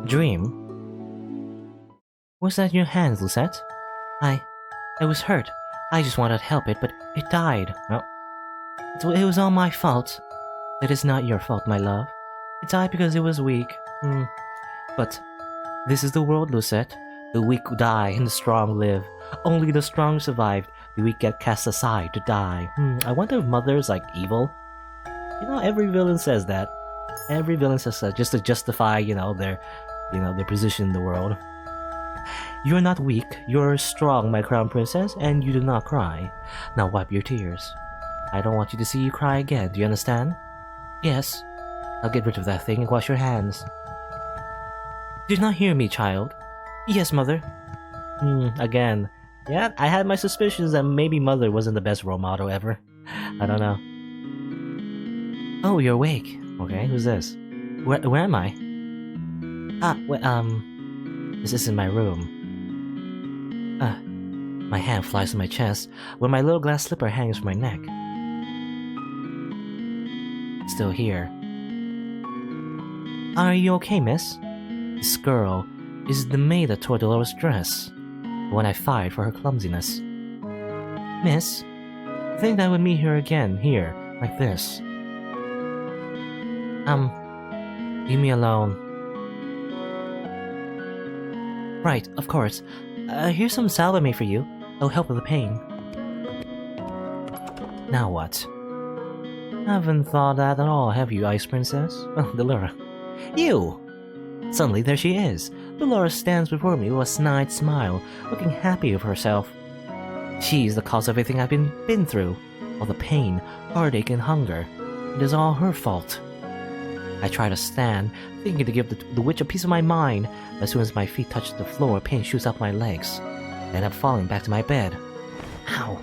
Dream? Was that in your hands, Lucette? I was hurt. I just wanted to help it, but it died. Well, it was all my fault. It is not your fault, my love. It died because it was weak. But this is the world, Lucette. The weak die and the strong live. Only the strong survive. The weak get cast aside to die. I wonder if Mother is like evil. You know, every villain says that. Every villain says that just to justify, their position in the world. You're not weak. You're strong, my crown princess, and you do not cry. Now wipe your tears. I don't want you to see you cry again. Do you understand? Yes. I'll get rid of that thing and wash your hands. Did you not hear me, child? Yes, Mother. Again. Yeah, I had my suspicions that maybe Mother wasn't the best role model ever. I don't know. Oh, you're awake. Okay, who's this? Where am I? This isn't my room. My hand flies to my chest, where my little glass slipper hangs from my neck. Still here. Are you okay, miss? This girl is the maid that tore Dolores' dress, the one I fired for her clumsiness. Miss, I think I would meet her again, here, like this. Leave me alone. Right, of course. Here's some salve I made for you. It'll help with the pain. Now what? Haven't thought that at all, have you, Ice Princess? Oh, Delora. You! Suddenly there she is. Delora stands before me with a snide smile, looking happy of herself. She's the cause of everything I've been through. All the pain, heartache, and hunger. It is all her fault. I try to stand, thinking to give the witch a piece of my mind. As soon as my feet touch the floor, pain shoots up my legs. I end up falling back to my bed. Ow.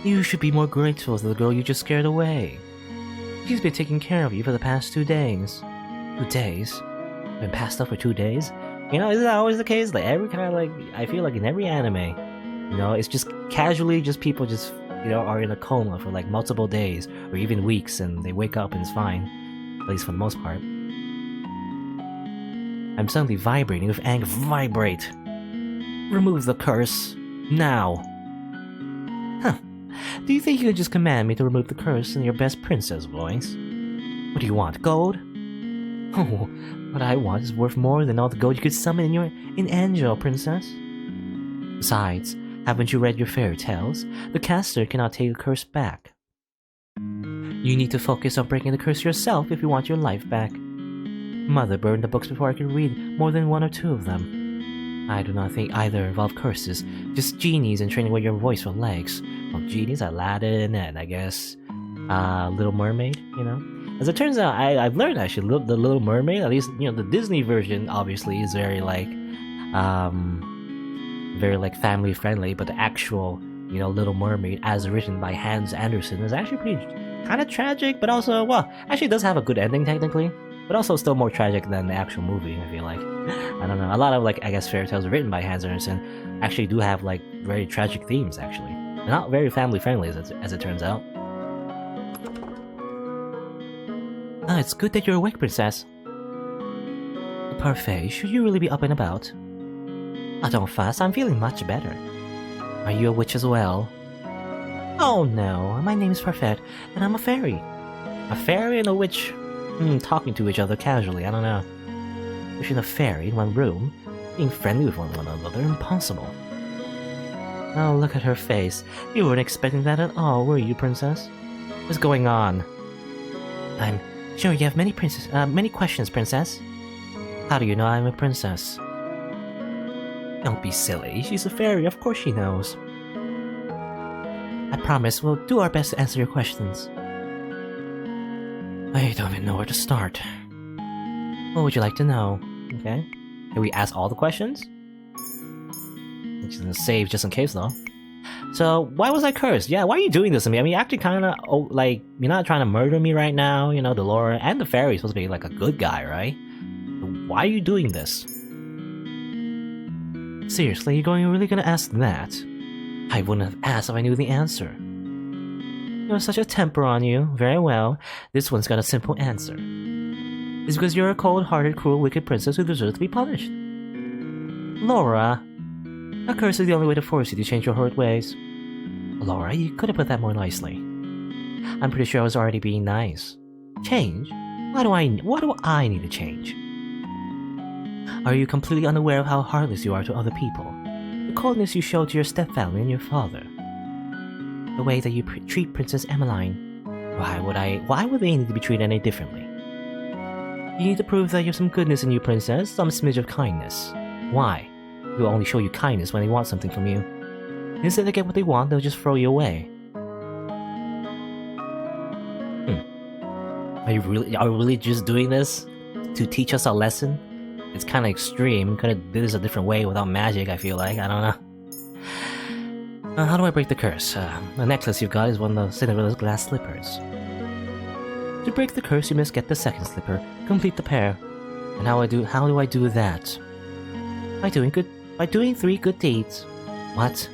You should be more grateful to the girl you just scared away. She's been taking care of you for the past 2 days. 2 days? Been passed up for 2 days? Is that always the case? Like, I feel like in every anime, it's just casually, just people just, are in a coma for like multiple days, or even weeks, and they wake up and it's fine. At least for the most part. I'm suddenly vibrating with anger. Vibrate! Remove the curse. Now! Huh. Do you think you could just command me to remove the curse in your best princess voice? What do you want, gold? Oh, what I want is worth more than all the gold you could summon in Angel, princess. Besides, haven't you read your fairy tales? The caster cannot take a curse back. You need to focus on breaking the curse yourself if you want your life back. Mother burned the books before I could read more than 1 or 2 of them. I do not think either involve curses, just genies and training with your voice for legs. Well, genies, Aladdin, and I guess, Little Mermaid, As it turns out, I've learned actually, the Little Mermaid, at least, the Disney version, obviously, is very family friendly, but the actual, Little Mermaid, as written by Hans Andersen, is actually pretty kind of tragic, but also, well, actually it does have a good ending technically, but also still more tragic than the actual movie, I feel like. I don't know, a lot of, I guess, fairy tales written by Hans Andersen actually do have, very tragic themes, actually. They're not very family friendly, as it turns out. It's good that you're awake, princess. Parfait, should you really be up and about? Don't fuss, I'm feeling much better. Are you a witch as well? Oh no, my name is Parfait, and I'm a fairy. A fairy and a witch talking to each other casually, I don't know. Wishing a fairy in one room, being friendly with one another, impossible. Oh, look at her face. You weren't expecting that at all, were you, princess? What's going on? I'm sure you have many questions, princess. How do you know I'm a princess? Don't be silly. She's a fairy. Of course she knows. I promise we'll do our best to answer your questions. I don't even know where to start. What would you like to know? Okay. Can we ask all the questions? I'm just gonna save just in case, though. So, why was I cursed? Yeah, why are you doing this to me? I mean, you're actually kind of, you're not trying to murder me right now, Delora and the fairy is supposed to be, a good guy, right? Why are you doing this? Seriously, you're really gonna ask that? I wouldn't have asked if I knew the answer. You have such a temper on you. Very well, this one's got a simple answer. It's because you're a cold-hearted, cruel, wicked princess who deserves to be punished. Laura, a curse is the only way to force you to change your horrid ways. Laura, you could have put that more nicely. I'm pretty sure I was already being nice. Change? Why do I need to change? Are you completely unaware of how heartless you are to other people? The coldness you show to your stepfamily and your father. The way that you treat Princess Emmeline. Why would they need to be treated any differently? You need to prove that you have some goodness in you, princess, some smidge of kindness. Why? They'll only show you kindness when they want something from you. Instead of get what they want, they'll just throw you away. Are we really just doing this to teach us a lesson? It's kind of extreme. Could have did this a different way without magic, I feel like. I don't know. How do I break the curse? The necklace you've got is one of Cinderella's glass slippers. To break the curse, you must get the second slipper, complete the pair. And how do I do that? By doing 3 good deeds. What?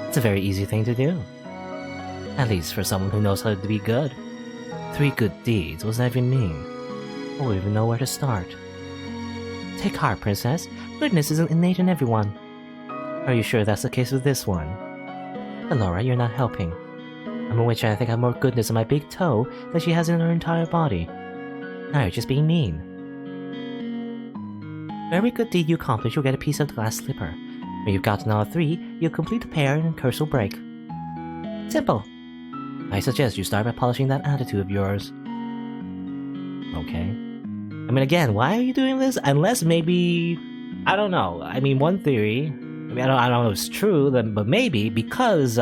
It's a very easy thing to do. At least for someone who knows how to be good. 3 good deeds, what does that even mean? I don't even know where to start. Take heart, princess. Goodness isn't innate in everyone. Are you sure that's the case with this one? Laura, you're not helping. I'm a witch and I think I have more goodness in my big toe than she has in her entire body. Now you're just being mean. For every good deed you accomplish, you'll get a piece of the glass slipper. When you've gotten all 3, you'll complete the pair and the curse will break. Simple. I suggest you start by polishing that attitude of yours. Okay. I mean, again, why are you doing this? Unless maybe... I don't know. I mean, one theory... I mean, I don't know if it's true, but maybe because,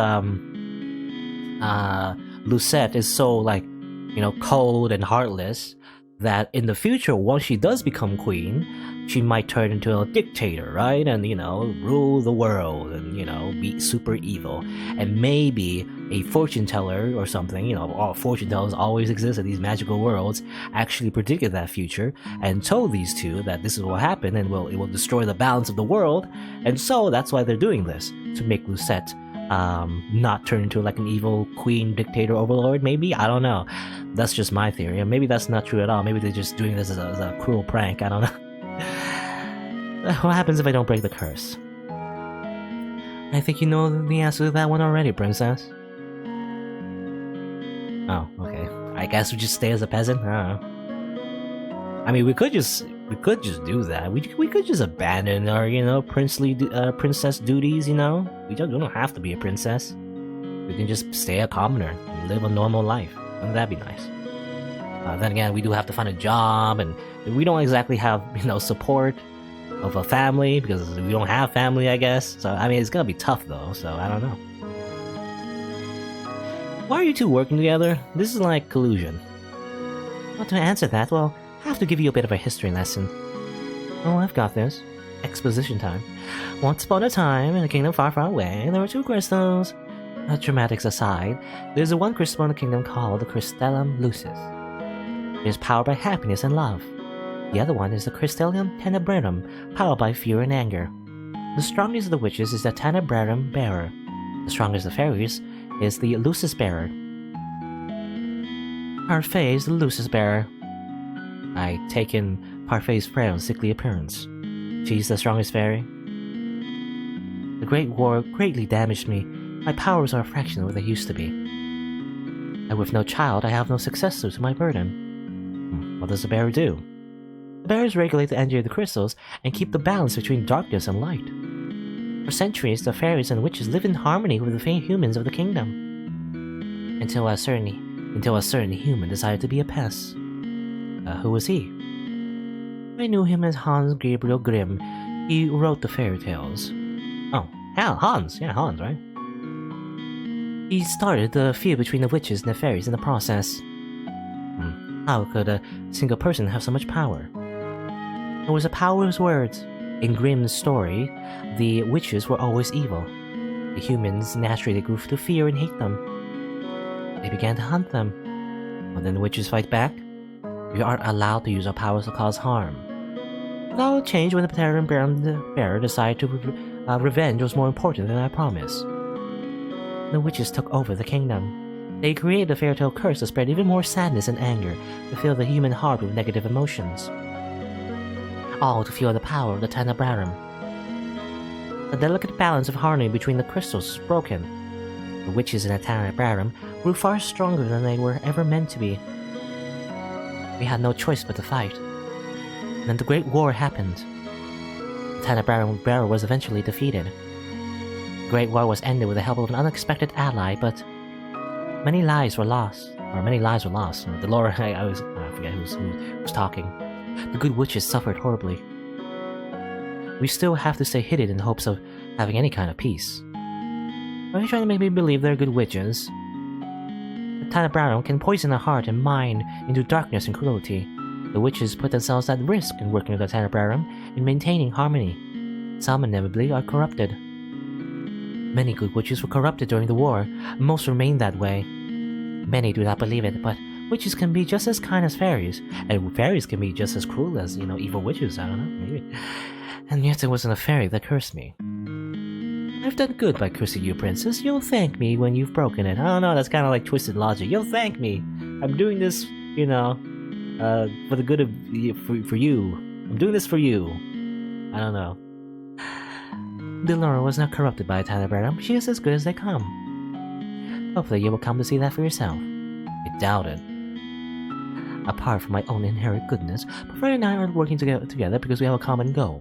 Lucette is so, like, you know, cold and heartless, that in the future, once she does become queen, she might turn into a dictator, right? And, you know, rule the world and, you know, be super evil. And maybe a fortune teller or something, you know, all fortune tellers always exist in these magical worlds, actually predicted that future and told these two that this is what will happen and it will destroy the balance of the world. And so that's why they're doing this, to make Lucette not turn into like an evil queen, dictator, overlord, maybe? I don't know. That's just my theory. And maybe that's not true at all. Maybe they're just doing this as a cruel prank. I don't know. What happens if I don't break the curse? I think you know the answer to that one already, princess. Oh, okay. I guess we just stay as a peasant? I don't know. I mean, we could just do that. We could just abandon our, you know, princess duties, you know? We don't have to be a princess. We can just stay a commoner and live a normal life. Wouldn't that be nice? Then again, we do have to find a job, and we don't exactly have, you know, support of a family, because we don't have family, I guess. So, I mean, it's gonna be tough, though, so I don't know. Why are you two working together? This is like collusion. Well, to answer that, well, I have to give you a bit of a history lesson. Oh, I've got this. Exposition time. Once upon a time, in a kingdom far, far away, there were 2 crystals. Dramatics aside, there's one crystal in the kingdom called the Crystallum Lucis. It is powered by happiness and love. The other one is the Crystallum Tenebrarum, powered by fear and anger. The strongest of the witches is the Tenebrarum Bearer. The strongest of the fairies is the Lucis Bearer. Parfait is the Lucis Bearer. I take in Parfait's frail and sickly appearance. She's the strongest fairy. The Great War greatly damaged me. My powers are a fraction of what they used to be. And with no child, I have no successor to my burden. What does the bearer do? The bearers regulate the energy of the crystals and keep the balance between darkness and light. For centuries, the fairies and witches lived in harmony with the faint humans of the kingdom. Until a certain human decided to be a pest. Who was he? I knew him as Hans Gabriel Grimm. He wrote the fairy tales. Oh, hell, Hans. Yeah, Hans, right? He started the feud between the witches and the fairies in the process. How could a single person have so much power? There was a power in his words. In Grimm's story, the witches were always evil. The humans naturally grew to fear and hate them. They began to hunt them. When then the witches fight back, we aren't allowed to use our powers to cause harm. That all changed when the Pateran Bearer decided to revenge was more important than our promise. The witches took over the kingdom. They created a fairy tale curse to spread even more sadness and anger, to fill the human heart with negative emotions. All to fuel the power of the Tenebrarum. The delicate balance of harmony between the crystals was broken. The witches in the Tenebrarum grew far stronger than they were ever meant to be. We had no choice but to fight. And then the Great War happened. The Tenebrarum bearer was eventually defeated. The Great War was ended with the help of an unexpected ally, but many lives were lost. The lore, I forget who was talking. The good witches suffered horribly. We still have to stay hidden in hopes of having any kind of peace. Are you trying to make me believe they're good witches? The Tenebrarum can poison the heart and mind into darkness and cruelty. The witches put themselves at risk in working with the Tenebrarum in maintaining harmony. Some inevitably are corrupted. Many good witches were corrupted during the war, most remain that way. Many do not believe it, but witches can be just as kind as fairies, and fairies can be just as cruel as, evil witches, I don't know, maybe. And yet it wasn't a fairy that cursed me. I've done good by cursing you, princess. You'll thank me when you've broken it. I don't know, that's kind of like twisted logic. You'll thank me. I'm doing this, for the good of, for you. I'm doing this for you. I don't know. Delora was not corrupted by a Tenebrarum. She is as good as they come. Hopefully you will come to see that for yourself. I doubt it. Apart from my own inherent goodness, Befrey and I are working together because we have a common goal.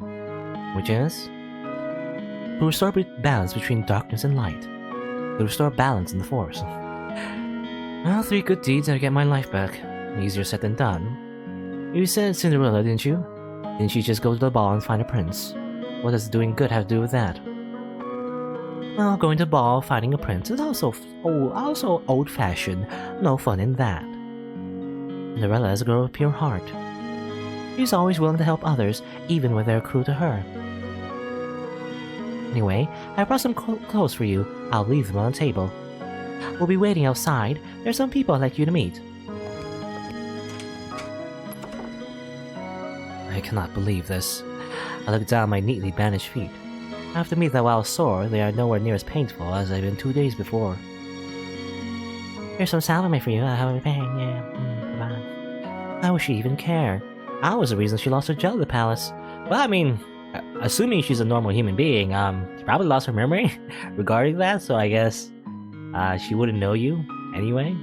Which is to restore balance between darkness and light. To restore balance in the Force. Well, 3 good deeds and I get my life back. Easier said than done. You said Cinderella, didn't you? Didn't she just go to the ball and find a prince? What does doing good have to do with that? Well, going to the ball, finding a prince is also old-fashioned. No fun in that. Cinderella is a girl of pure heart. She's always willing to help others, even when they're cruel to her. Anyway, I brought some clothes for you. I'll leave them on the table. We'll be waiting outside. There's some people I'd like you to meet. I cannot believe this. I look down my neatly bandaged feet. I have to admit that while sore, they are nowhere near as painful as they've been 2 days before. Here's some salami for you. I have a pain. Yeah. How would she even care? I was the reason she lost her gel at the palace. Well, I mean, assuming she's a normal human being, she probably lost her memory regarding that, so I guess she wouldn't know you anyway.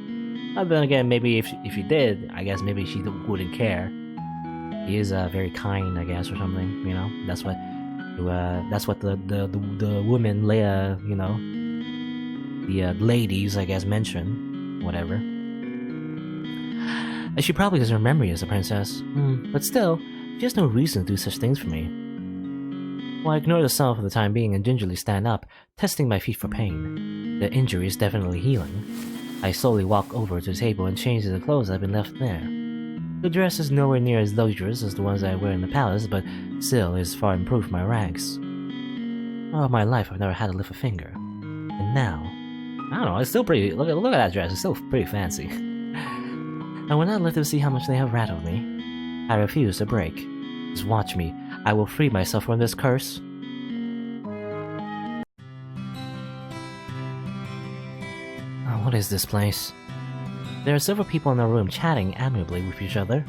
But then again, maybe if she did, I guess maybe she wouldn't care. He is very kind, I guess, or something. That's what the women, the ladies, I guess, mention, whatever. And she probably doesn't remember you as a princess. But still, she has no reason to do such things for me. Well, I ignore the sun for the time being and gingerly stand up, testing my feet for pain. The injury is definitely healing. I slowly walk over to the table and change the clothes that have been left there. The dress is nowhere near as luxurious as the ones I wear in the palace, but still is far improved from my rags. All my life I've never had to lift a finger. And now, I don't know, it's still pretty, look at that dress, it's still pretty fancy. I will not let them see how much they have rattled me. I refuse to break. Just watch me, I will free myself from this curse. Oh, what is this place? There are several people in the room chatting amiably with each other.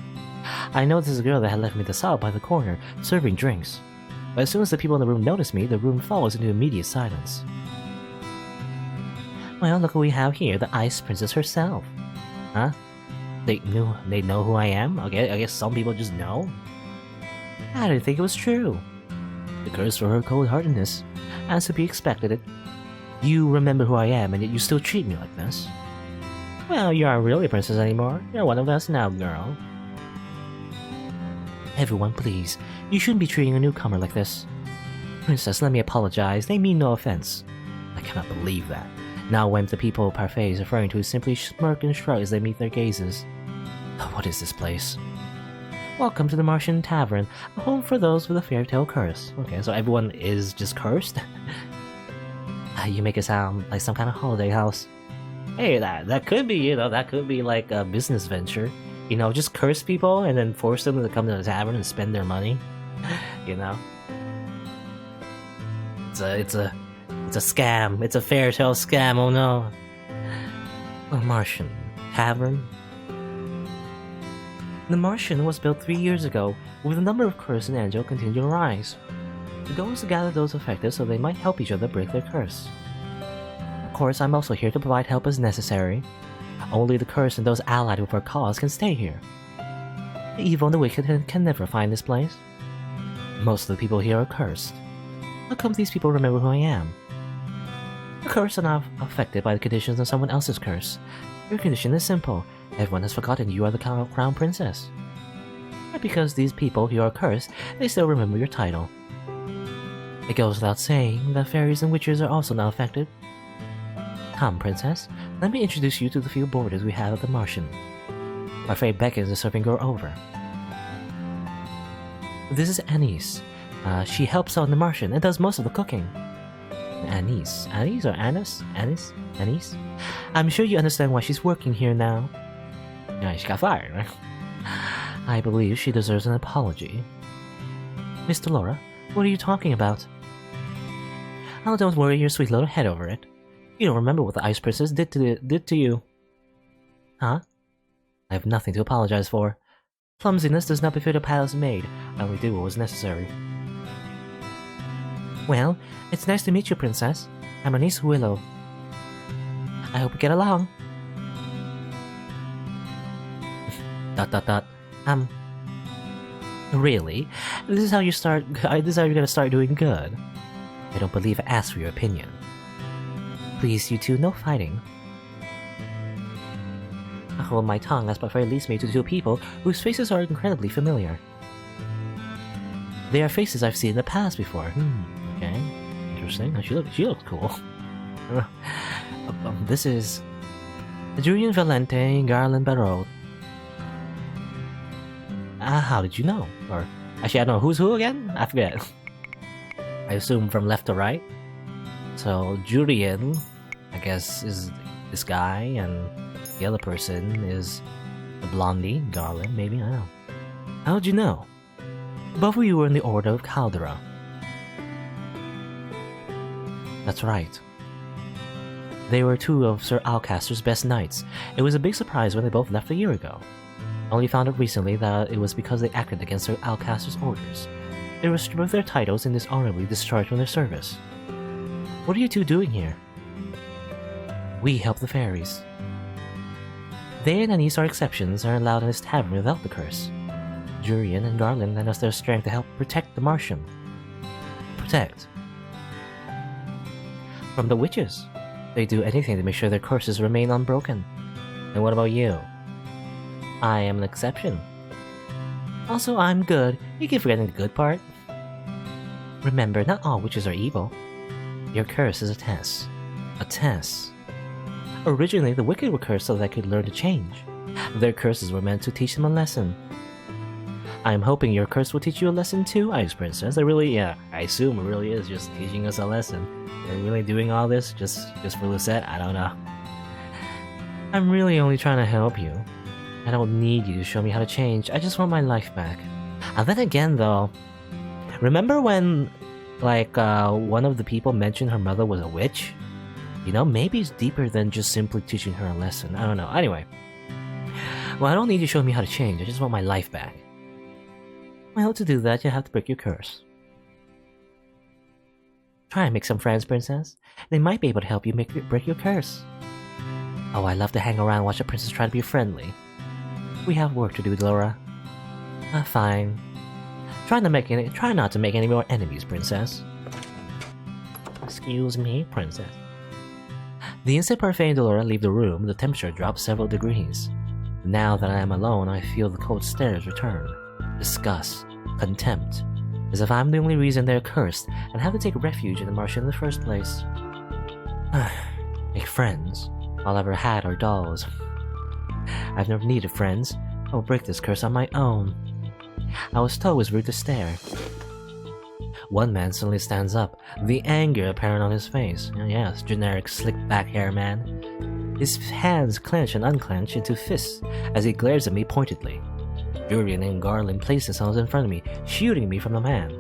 I noticed a girl that had left me the saw by the corner, serving drinks. But as soon as the people in the room notice me, the room falls into immediate silence. Well, look what we have here, the Ice Princess herself. Huh? They know who I am? Okay, I guess some people just know. I didn't think it was true. The curse for her cold-heartedness, as to be expected. You remember who I am, and yet you still treat me like this. Well, you aren't really a princess anymore. You're one of us now, girl. Everyone, please. You shouldn't be treating a newcomer like this. Princess, let me apologize. They mean no offense. I cannot believe that. Now when the people Parfait is referring to simply smirk and shrug as they meet their gazes. What is this place? Welcome to the Martian Tavern, a home for those with a fairy tale curse. Okay, so everyone is just cursed? You make it sound like some kind of holiday house. Hey, that could be, that could be like a business venture. Just curse people and then force them to come to the tavern and spend their money. It's a scam. It's a fairy tale scam, oh no. A Martian tavern? The Martian was built 3 years ago, with the number of curse and angel continue to rise. The goal is to gather those affected so they might help each other break their curse. Of course, I'm also here to provide help as necessary. Only the cursed and those allied with our cause can stay here. The evil and the wicked can never find this place. Most of the people here are cursed. How come these people remember who I am? The cursed are not affected by the conditions of someone else's curse. Your condition is simple. Everyone has forgotten you are the crown princess. But because these people here are cursed, they still remember your title. It goes without saying that fairies and witches are also not affected. Come, princess, let me introduce you to the few boarders we have at the Martian. I'm afraid beckons the serving girl over. This is Anise. She helps out in the Martian and does most of the cooking. Anise? Anise or Anis? Anise? I'm sure you understand why she's working here now. Yeah, she got fired, right? I believe she deserves an apology. Miss Delora, what are you talking about? Oh, don't worry your sweet little head over it. You don't remember what the Ice Princess did to you. Huh? I have nothing to apologize for. Clumsiness does not befit a palace maid. I only did what was necessary. Well, it's nice to meet you, Princess. I'm her niece Willow. I hope we get along. ... Really? This is how you start. This is how you're gonna start doing good. I don't believe I asked for your opinion. Please, you two, no fighting. I hold my tongue as Buffet leads me to two people whose faces are incredibly familiar. They are faces I've seen in the past before. Okay, interesting. She looks cool. This is Julian Valente Garland Barrault. How did you know? Or actually, I don't know who's who again. I forget. I assume from left to right. So Julian, I guess, is this guy, and the other person is the blondie, Garland, maybe, I don't know. How'd you know? Both of you were in the Order of Caldera. That's right. They were two of Sir Alcaster's best knights. It was a big surprise when they both left a year ago. I only found out recently that it was because they acted against Sir Alcaster's orders. They were stripped of their titles and dishonorably discharged from their service. What are you two doing here? We help the fairies. They and Anise are exceptions, are allowed in this tavern without the curse. Jurian and Garland lend us their strength to help protect the Martian. Protect? From the witches. They do anything to make sure their curses remain unbroken. And what about you? I am an exception. Also, I'm good. You keep forgetting the good part. Remember, not all witches are evil. Your curse is a test. A test. Originally, the wicked were cursed so that they could learn to change. Their curses were meant to teach them a lesson. I'm hoping your curse will teach you a lesson too, Ice Princess. I assume it really is just teaching us a lesson. They're really doing all this just for Lucette? I don't know. I'm really only trying to help you. I don't need you to show me how to change. I just want my life back. And then again, though, remember when, one of the people mentioned her mother was a witch? You know, maybe it's deeper than just simply teaching her a lesson. I don't know. Anyway. Well, I don't need you to show me how to change. I just want my life back. Well, to do that, you have to break your curse. Try and make some friends, Princess. They might be able to help you break your curse. Oh, I love to hang around and watch a princess try to be friendly. We have work to do, Laura. Fine. Try not to make any more enemies, Princess. Excuse me, Princess. The instant Parfait and Delora leave the room, the temperature drops several degrees. Now that I am alone, I feel the cold stares return. Disgust, contempt, as if I'm the only reason they're cursed and have to take refuge in the Martian in the first place. Make friends. All I've ever had are dolls. I've never needed friends. I will break this curse on my own. I was told it was rude to stare. One man suddenly stands up, the anger apparent on his face. Yes, generic slick back hair man. His hands clench and unclench into fists as he glares at me pointedly. Julian and Garland place themselves in front of me, shooting me from the man.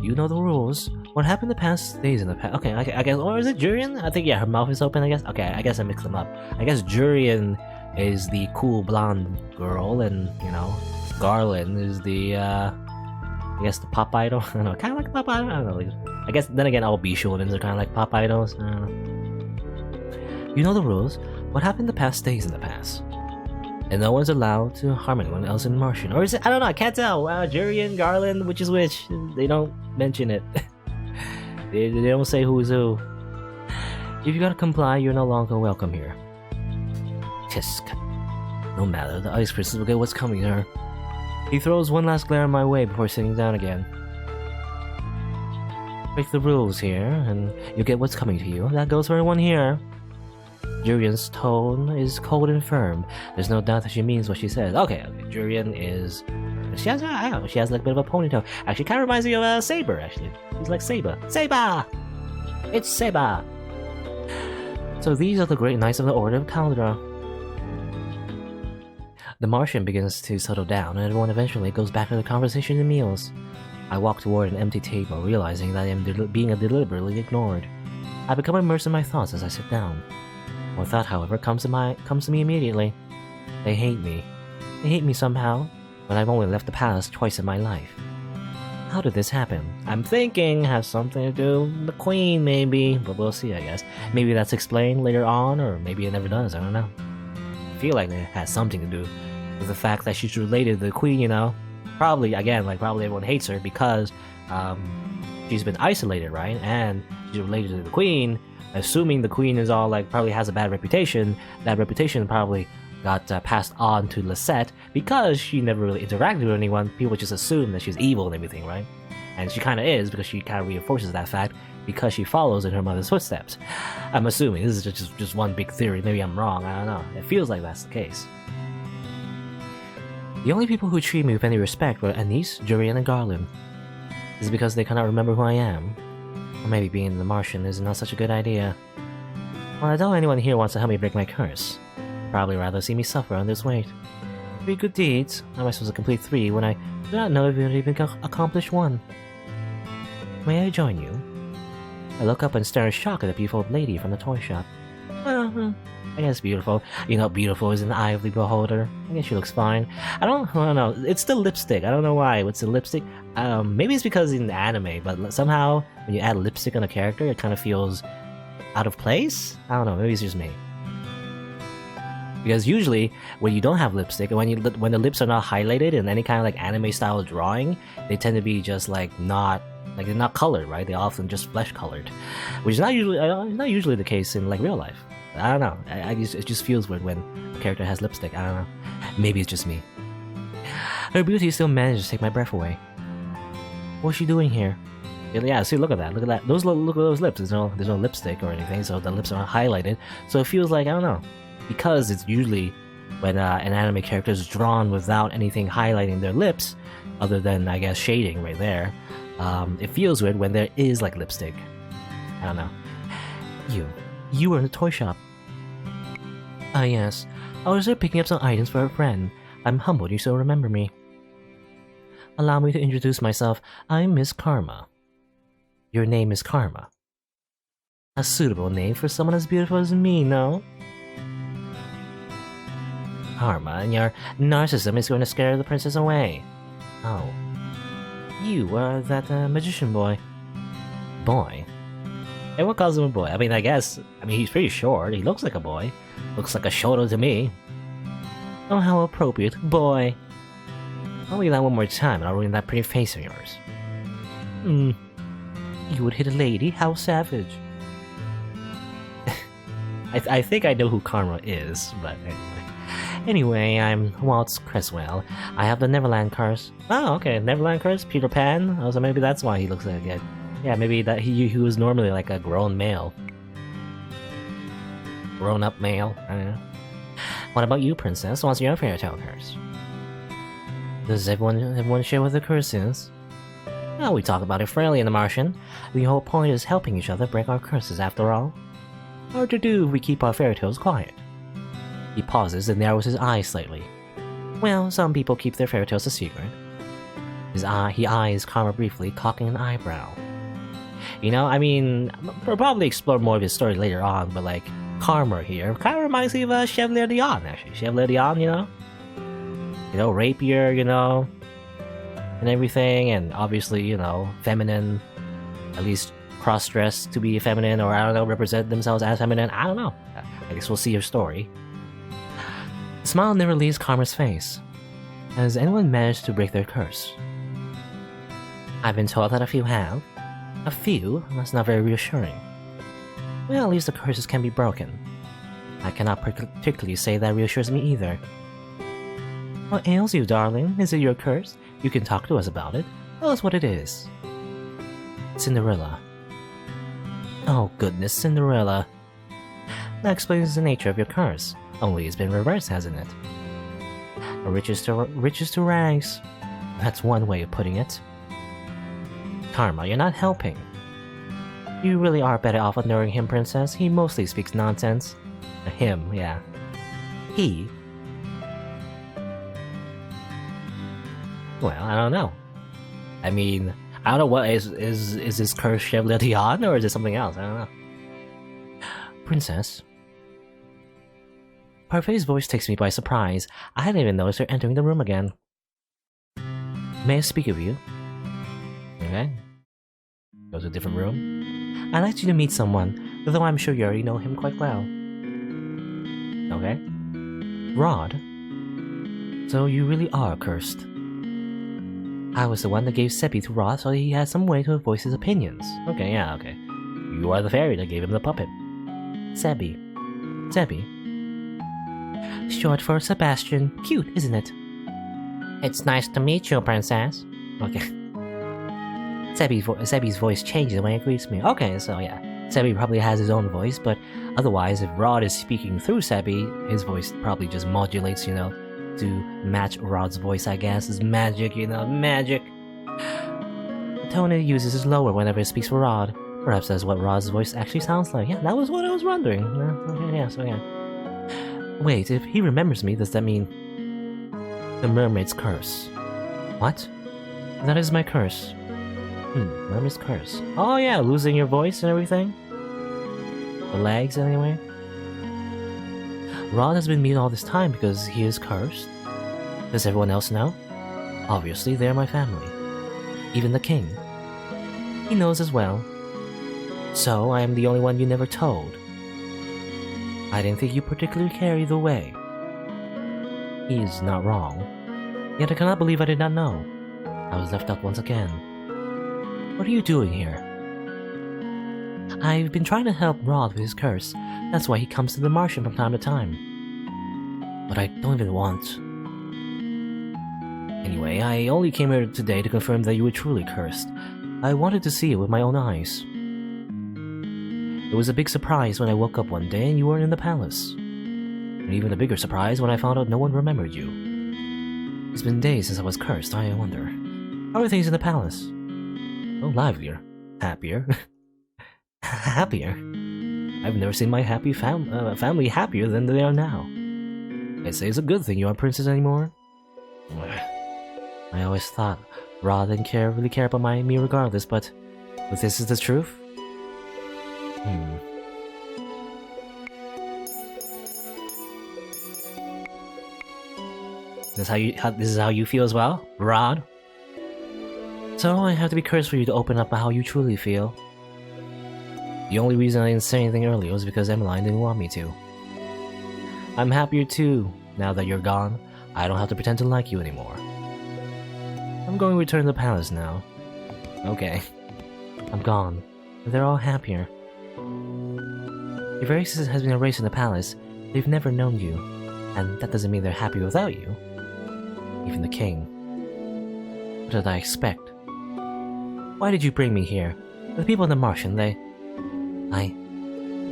You know the rules. What happened the past days in the past? Okay, I guess, or is it Jurian? I think, yeah, her mouth is open, I guess. Okay, I guess I mixed them up. I guess Jurian is the cool blonde girl, and, you know, Garland is the, I guess the pop idol? I don't know, kind of like pop idol? I don't know. I guess, then again, all bishounens are kind of like pop idols. I don't know. You know the rules. What happened the past days in the past? And no one's allowed to harm anyone else in Martian. Or is it? I don't know, I can't tell. Jurian, Garland, which is which? They don't mention it. they don't say who's who. If you gotta comply, you're no longer welcome here. Tisk. No matter, the ice princess will get what's coming to her. He throws one last glare my way before sitting down again. Break the rules here, and you get what's coming to you. That goes for everyone here. Jurian's tone is cold and firm. There's no doubt that she means what she says. Okay. Jurian is... She has, I don't know, she has like a bit of a ponytail. Actually, kind of reminds me of Saber, actually. She's like Saber. Saber! It's Saber! So these are the great knights of the Order of Caldera. The Martian begins to settle down, and everyone eventually goes back to the conversation and meals. I walk toward an empty table, realizing that I am being deliberately ignored. I become immersed in my thoughts as I sit down. One thought, however, comes to me immediately. They hate me. They hate me somehow, when I've only left the palace twice in my life. How did this happen? I'm thinking it has something to do with the queen, maybe, but we'll see, I guess. Maybe that's explained later on, or maybe it never does, I don't know. I feel like it has something to do with the fact that she's related to the queen, you know? Probably, again, like probably everyone hates her because she's been isolated, right? And she's related to the queen. Assuming the queen is all like probably has a bad reputation, that reputation probably got passed on to Lisette because she never really interacted with anyone. People just assume that she's evil and everything, right? And she kind of is because she kind of reinforces that fact because she follows in her mother's footsteps. I'm assuming this is just one big theory. Maybe I'm wrong. I don't know. It feels like that's the case. The only people who treat me with any respect were Anise, Jurian, and Garland. Is it because they cannot remember who I am? Or maybe being the Martian is not such a good idea. Well, I doubt anyone here wants to help me break my curse. Probably rather see me suffer on this weight. 3 good deeds? How am I supposed to complete 3 when I do not know if you'll even accomplish 1? May I join you? I look up and stare in shock at the beautiful lady from the toy shop. I guess beautiful. You know, beautiful is in the eye of the beholder. I guess she looks fine. I don't know. It's the lipstick. I don't know why. What's the lipstick? Maybe it's because in the anime, but somehow when you add lipstick on a character, it kind of feels out of place? I don't know. Maybe it's just me. Because usually, when you don't have lipstick, and when the lips are not highlighted in any kind of like anime style drawing, they tend to be just like they're not colored, right? They're often just flesh colored, which is not usually the case in like real life. I don't know. It just feels weird when a character has lipstick. I don't know. Maybe it's just me. Her beauty still manages to take my breath away. What's she doing here? Yeah, see, look at that. Look at that. Look at those lips. There's no lipstick or anything, so the lips are not highlighted. So it feels like, I don't know. Because it's usually when an anime character is drawn without anything highlighting their lips, other than, I guess, shading right there, it feels weird when there is, like, lipstick. I don't know. You were in the toy shop. Ah, yes. I was there picking up some items for a friend. I'm humbled you still remember me. Allow me to introduce myself. I'm Miss Karma. Your name is Karma. A suitable name for someone as beautiful as me, no? Karma, and your narcissism is going to scare the princess away. Oh. You are that magician boy. Boy? Everyone calls him a boy. I mean, he's pretty short. He looks like a boy. Looks like a shoulder to me. Oh, how appropriate. Boy. I'll read that one more time, and I'll ruin that pretty face of yours. You would hit a lady? How savage. I think I know who Karma is, but anyway. Anyway, I'm Waltz Cresswell. I have the Neverland curse. Oh, okay, Neverland curse? Peter Pan? Oh, so maybe that's why he looks like it. Yeah, maybe that he was normally like a grown male. Grown-up male, I don't know. What about you, princess? What's your fairy tale curse? Does everyone share what the curse is? Oh, we talk about it freely in The Martian. The whole point is helping each other break our curses, after all. Hard to do if we keep our fairy tales quiet. He pauses and narrows his eyes slightly. Well, some people keep their fairy tales a secret. He eyes Karma briefly, cocking an eyebrow. You know, I mean, we'll probably explore more of his story later on, but like, Karma here kind of reminds me of Chevalier Dion, actually. Chevalier Dion, you know? You know, rapier, you know? And everything, and obviously, you know, feminine, at least cross-dressed to be feminine, or I don't know, represent themselves as feminine. I don't know. I guess we'll see your story. The smile never leaves Karma's face. Has anyone managed to break their curse? I've been told that a few have. A few? That's not very reassuring. Well, at least the curses can be broken. I cannot particularly say that reassures me either. What ails you, darling? Is it your curse? You can talk to us about it. Tell us what it is. Cinderella. Oh goodness, Cinderella. That explains the nature of your curse. Only it's been reversed, hasn't it? Riches to rags. That's one way of putting it. Karma, you're not helping. You really are better off ignoring him, princess. He mostly speaks nonsense. Him, yeah. He? Well, I don't know. I mean, I don't know what is this curse Chevalier Dion, or is it something else? I don't know. Princess. Parfait's voice takes me by surprise. I hadn't even noticed her entering the room again. May I speak of you? Okay. Go to a different room. I'd like you to meet someone, though I'm sure you already know him quite well. Okay. Rod. So you really are cursed. I was the one that gave Seppi to Rod so he had some way to voice his opinions. Okay, yeah, okay. You are the fairy that gave him the puppet. Seppi. Seppi. Short for Sebastian. Cute, isn't it? It's nice to meet you, princess. Okay. Seppi's voice changes when he greets me. Okay, so yeah. Seppi probably has his own voice, but otherwise, if Rod is speaking through Seppi, his voice probably just modulates, you know, to match Rod's voice, I guess. It's magic, you know, magic. The tone it uses is lower whenever it speaks for Rod. Perhaps that's what Rod's voice actually sounds like. Yeah, that was what I was wondering. Okay, yeah, so yeah. Wait, if he remembers me, does that mean... The mermaid's curse. What? That is my curse. Mermaid's curse. Oh yeah, losing your voice and everything? The legs, anyway? Rod has been mute all this time because he is cursed. Does everyone else know? Obviously, they're my family. Even the king. He knows as well. So, I am the only one you never told. I didn't think you particularly cared either way. He is not wrong. Yet I cannot believe I did not know. I was left out once again. What are you doing here? I've been trying to help Rod with his curse. That's why he comes to the Martian from time to time. But I don't even want. Anyway, I only came here today to confirm that you were truly cursed. I wanted to see it with my own eyes. It was a big surprise when I woke up one day and you weren't in the palace. And even a bigger surprise when I found out no one remembered you. It's been days since I was cursed, I wonder. How are things in the palace? Oh, livelier. Happier. Happier? I've never seen my happy family happier than they are now. I'd say it's a good thing you aren't princess anymore. I always thought Rod didn't really care about me regardless, but this is the truth? This is how you feel as well, Rod? So I have to be cursed for you to open up about how you truly feel. The only reason I didn't say anything earlier was because Emmeline didn't want me to. I'm happier too, now that you're gone. I don't have to pretend to like you anymore. I'm going to return to the palace now. Okay. I'm gone. They're all happier. Your very existence has been erased in the palace. They've never known you. And that doesn't mean they're happy without you. Even the king. What did I expect? Why did you bring me here? The people in the Martian, I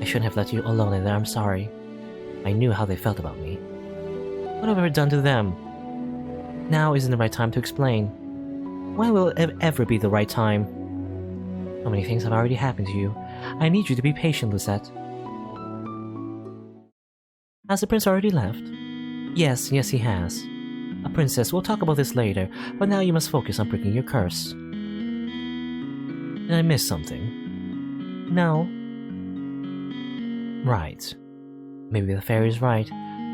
shouldn't have let you alone in there, I'm sorry. I knew how they felt about me. What have I ever done to them? Now isn't the right time to explain. When will it ever be the right time? So many things have already happened to you. I need you to be patient, Lucette. Has the prince already left? Yes, he has. Princess, we'll talk about this later, but now you must focus on breaking your curse. Did I miss something? No. Right. Maybe the fairy's right.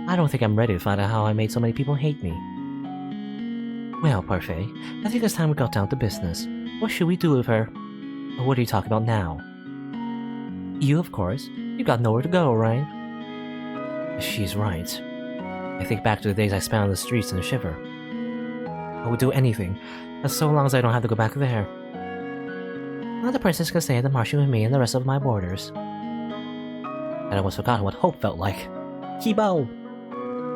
I don't think I'm ready to find out how I made so many people hate me. Well, Parfait, I think it's time we got down to business. What should we do with her? Or what are you talking about now? You, of course. You got nowhere to go, right? She's right. I think back to the days I spent on the streets and shiver. I would do anything, as so long as I don't have to go back there. Now the princess can stay at the Martian with me and the rest of my boarders. I'd almost forgotten what hope felt like. Kibo!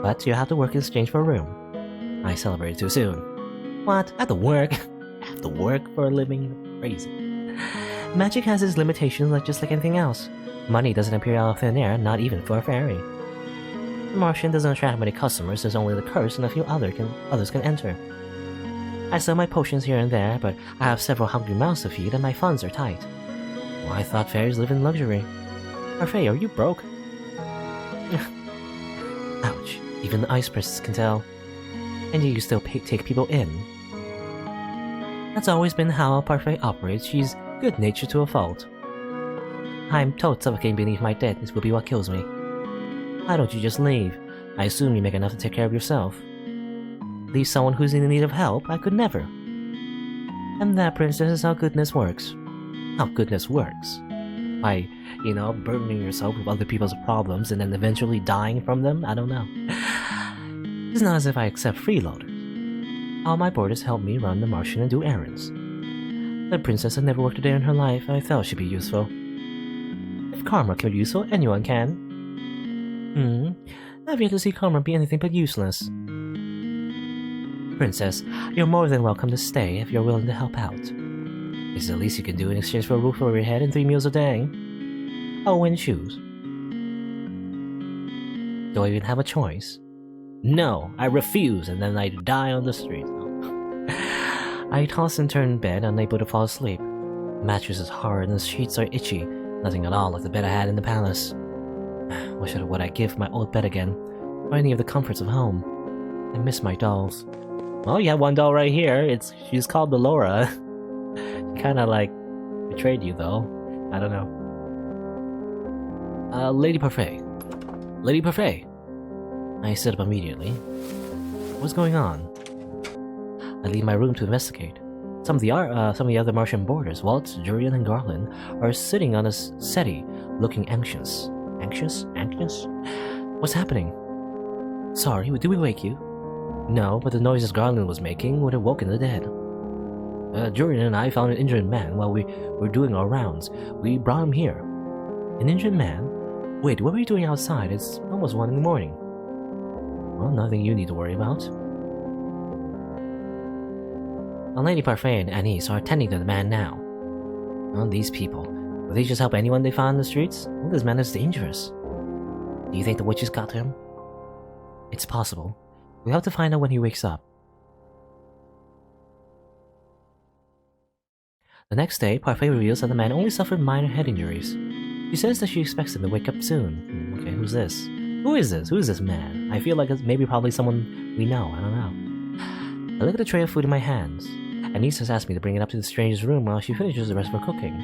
But you have to work in exchange for a room. I celebrated too soon. What? I have to work? I have to work for a living? Crazy. Magic has its limitations just like anything else. Money doesn't appear out of thin air, not even for a fairy. The Martian doesn't attract many customers, there's only the curse and a few others can enter. I sell my potions here and there, but I have several hungry mouths to feed and my funds are tight. Well, I thought fairies live in luxury. Parfait, are you broke? Ouch, even the ice princess can tell. And you still take people in. That's always been how Parfait operates. She's good-natured to a fault. I'm told suffocating beneath my debt. This will be what kills me. Why don't you just leave? I assume you make enough to take care of yourself. Leave someone who's in need of help? I could never. And that, princess, is how goodness works. How goodness works. By, burdening yourself with other people's problems and then eventually dying from them? I don't know. It's not as if I accept freeloaders. All my boarders help me run the Martian and do errands. The princess had never worked a day in her life. I felt she'd be useful. If karma can be useful, anyone can. I've yet to see karma be anything but useless. Princess, you're more than welcome to stay if you're willing to help out. It's the least you can do in exchange for a roof over your head and 3 meals a day. Oh, and shoes. Do I even have a choice? No, I refuse, and then I die on the street. I toss and turn in bed, unable to fall asleep. The mattress is hard and the sheets are itchy. Nothing at all like the bed I had in the palace. Wish would I give my old bed again, or any of the comforts of home. I miss my dolls. Well, you have one doll right here. She's called Delora. She kinda betrayed you though. I don't know. Lady Parfait. Lady Parfait! I sit up immediately. What's going on? I leave my room to investigate. Some of the other Martian boarders, Waltz, Jurian, and Garland, are sitting on a settee, looking anxious. Anxious? Anxious? What's happening? Sorry, did we wake you? No, but the noises Garland was making would have woken the dead. Jurian and I found an injured man while we were doing our rounds. We brought him here. An injured man? Wait, what were you doing outside? It's almost 1 in the morning. Well, nothing you need to worry about. Lady Parfait and Anise are attending to the man now. Well, these people. Will they just help anyone they find in the streets? Well, this man is dangerous. Do you think the witches got to him? It's possible. We'll have to find out when he wakes up. The next day, Parfait reveals that the man only suffered minor head injuries. She says that she expects him to wake up soon. Okay, who's this? Who is this? Who is this man? I feel like it's probably someone we know. I don't know. I look at the tray of food in my hands. Anise has asked me to bring it up to the stranger's room while she finishes the rest of her cooking.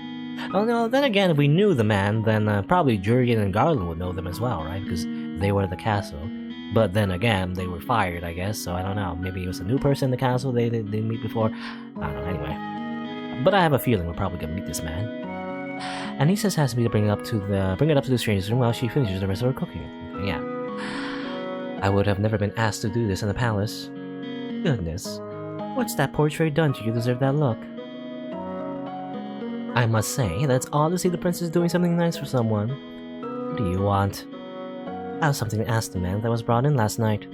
Well, no, then again, if we knew the man, then probably Jurian and Garland would know them as well, right? Because they were at the castle. But then again, they were fired, I guess, so I don't know. Maybe it was a new person in the castle they didn't meet before. I don't know, anyway. But I have a feeling we're probably gonna meet this man. Anise has asked me to bring it up to the stranger's room while she finishes the rest of her cooking. Okay, yeah. I would have never been asked to do this in the palace. Goodness. What's that portrait done to you deserve that look? I must say that it's odd to see the princess doing something nice for someone. What do you want? I have something to ask the man that was brought in last night.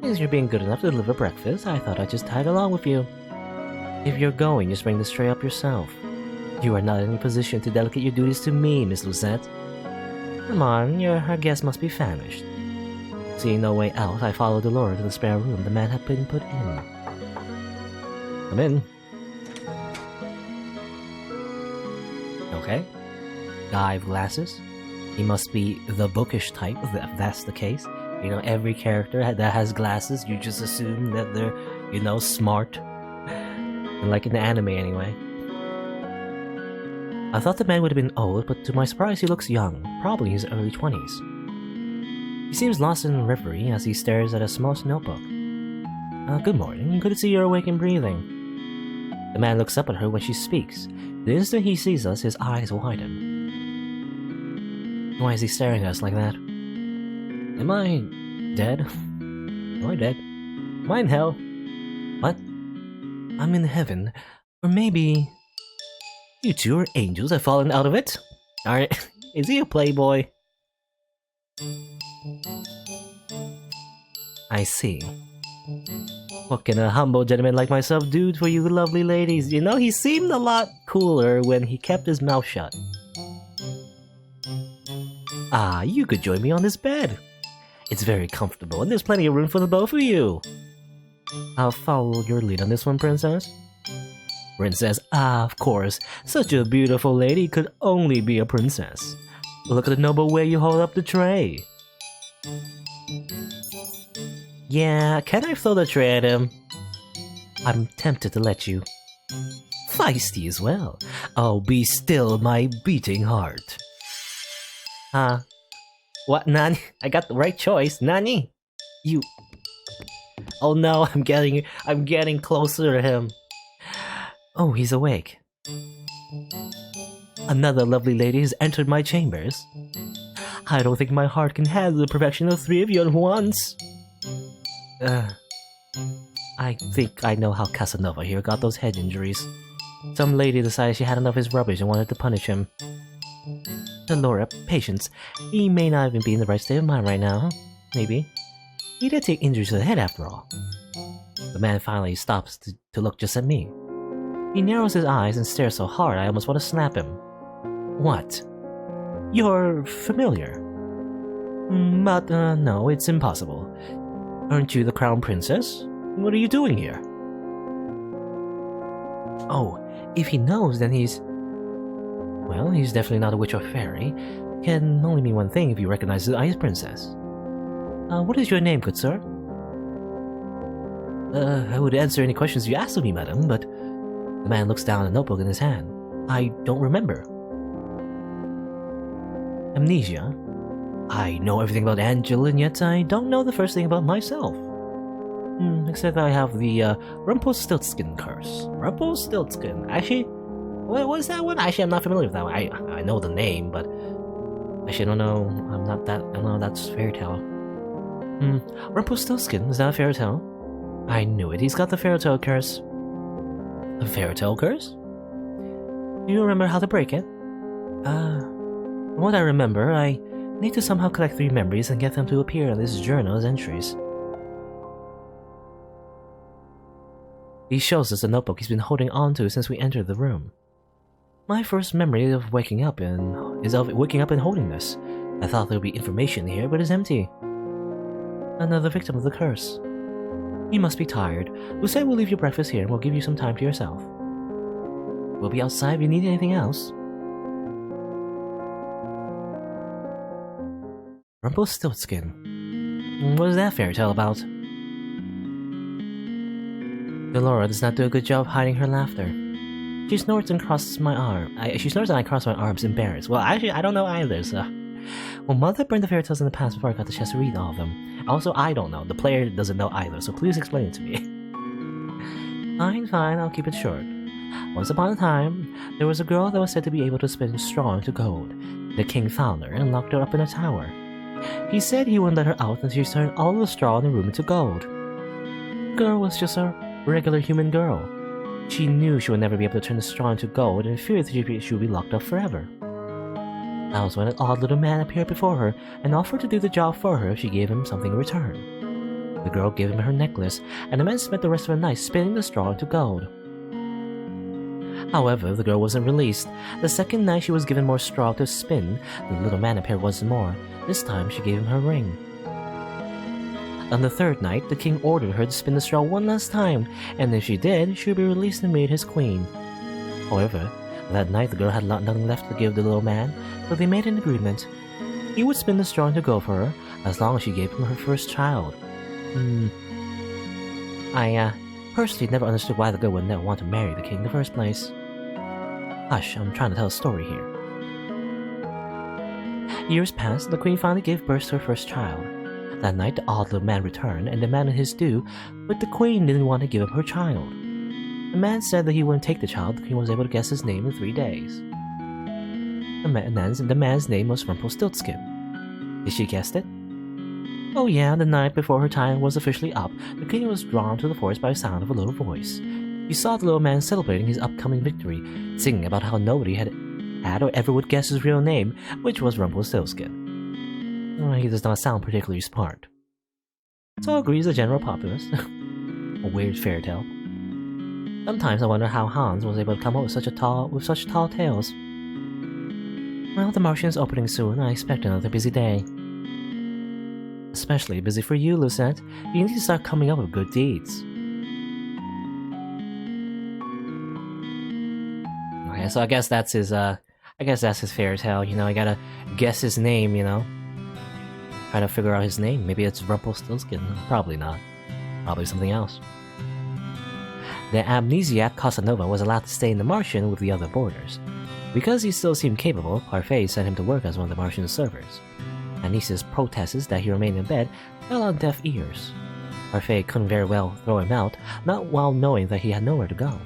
Since you're being good enough to deliver breakfast, I thought I'd just tag along with you. If you're going, just bring the tray up yourself. You are not in any position to delegate your duties to me, Miss Lucette. Come on, our guest must be famished. Seeing no way out, I followed Delora to the spare room the man had been put in. Come in. Okay. Guy with glasses. He must be the bookish type, if that's the case. Every character that has glasses, you just assume that they're, smart. And like in the anime, anyway. I thought the man would have been old, but to my surprise he looks young, probably in his early 20s. He seems lost in reverie as he stares at a small notebook. Good morning, good to see you're awake and breathing. The man looks up at her when she speaks. The instant he sees us, his eyes widen. Why is he staring at us like that? Am I dead? Am I dead? Am I in hell? What? I'm in heaven. Or maybe... You two are angels have fallen out of it? Alright, is he a playboy? I see. What can a humble gentleman like myself do for you lovely ladies? You know, he seemed a lot cooler when he kept his mouth shut. Ah, you could join me on this bed. It's very comfortable and there's plenty of room for the both of you. I'll follow your lead on this one, princess. Princess, of course. Such a beautiful lady could only be a princess. Look at the noble way you hold up the tray. Yeah, can I throw the tray at him? I'm tempted to let you. Feisty as well. Oh, be still, my beating heart. Huh? What, Nani? I got the right choice, Nani? You... Oh no, I'm getting closer to him. Oh, he's awake. Another lovely lady has entered my chambers. I don't think my heart can handle the perfection of three of you at once. I think I know how Casanova here got those head injuries. Some lady decided she had enough of his rubbish and wanted to punish him. Laura, patience. He may not even be in the right state of mind right now. Maybe. He did take injuries to the head after all. The man finally stops to look just at me. He narrows his eyes and stares so hard I almost want to snap him. What? You're familiar. But, no, it's impossible. Aren't you the crown princess? What are you doing here? Oh, if he knows, then he's... Well, he's definitely not a witch or fairy. Can only mean one thing if you recognize the ice princess. What is your name, good sir? I would answer any questions you ask of me, madam, but... The man looks down at the notebook in his hand. I don't remember. Amnesia? I know everything about Angela, and yet I don't know the first thing about myself. Except I have the Rumpelstiltskin curse. Rumpelstiltskin? Actually, what was that one? Actually, I'm not familiar with that one. I know the name, but actually, I don't know. I don't know. That's fairy tale. Rumpelstiltskin, is that a fairy tale? I knew it. He's got the fairy tale curse. A fairy tale curse? Do you remember how to break it? From what I remember, I need to somehow collect 3 memories and get them to appear in this journal's entries. He shows us the notebook he's been holding on to since we entered the room. My first memory of waking up and holding this. I thought there would be information here, but it's empty. Another victim of the curse. You must be tired. Lucette will leave your breakfast here and we'll give you some time to yourself. We'll be outside if you need anything else. Rumpelstiltskin. What is that fairy tale about? Delora does not do a good job hiding her laughter. She snorts and crosses my arm. She snorts and I cross my arms, embarrassed. Well, actually, I don't know either, so... Well, Mother burned the fairy tales in the past before I got the chance to read all of them. Also, I don't know. The player doesn't know either, so please explain it to me. Fine, I'll keep it short. Once upon a time, there was a girl that was said to be able to spin straw into gold. The king found her and locked her up in a tower. He said he wouldn't let her out until she turned all the straw in the room into gold. The girl was just a regular human girl. She knew she would never be able to turn the straw into gold and feared that she would be locked up forever. That was when an odd little man appeared before her and offered to do the job for her if she gave him something in return. The girl gave him her necklace, and the man spent the rest of the night spinning the straw into gold. However, the girl wasn't released. The second night she was given more straw to spin. The little man appeared once more. This time she gave him her ring. On the third night, the king ordered her to spin the straw one last time, and if she did, she would be released and made his queen. However, that night the girl had nothing left to give the little man, so they made an agreement. He would spin the straw into gold for her, as long as she gave him her first child. I personally never understood why the girl would never want to marry the king in the first place. Hush, I'm trying to tell a story here. Years passed, the queen finally gave birth to her first child. That night, the odd little man returned and demanded his due, but the queen didn't want to give up her child. The man said that he wouldn't take the child. The queen was able to guess his name in 3 days. The man's name was Rumpelstiltskin. Did she guess it? Oh yeah, the night before her time was officially up, the queen was drawn to the forest by the sound of a little voice. She saw the little man celebrating his upcoming victory, singing about how nobody had or ever would guess his real name, which was Rumpelstiltskin. He does not sound particularly smart. So agrees the general populace. A weird fairy tale. Sometimes I wonder how Hans was able to come up with such tall tales. Well, the Martian is opening soon. I expect another busy day. Especially busy for you, Lucette. You need to start coming up with good deeds. Okay, so I guess that's his fairy tale, you know. I gotta guess his name, you know. Try to figure out his name. Maybe it's Rumpelstiltskin. Probably not. Probably something else. The amnesiac Casanova was allowed to stay in the Martian with the other boarders. Because he still seemed capable, Parfait sent him to work as one of the Martian's servers. Anissa's protests that he remain in bed fell on deaf ears. Parfait couldn't very well throw him out, not while knowing that he had nowhere to go.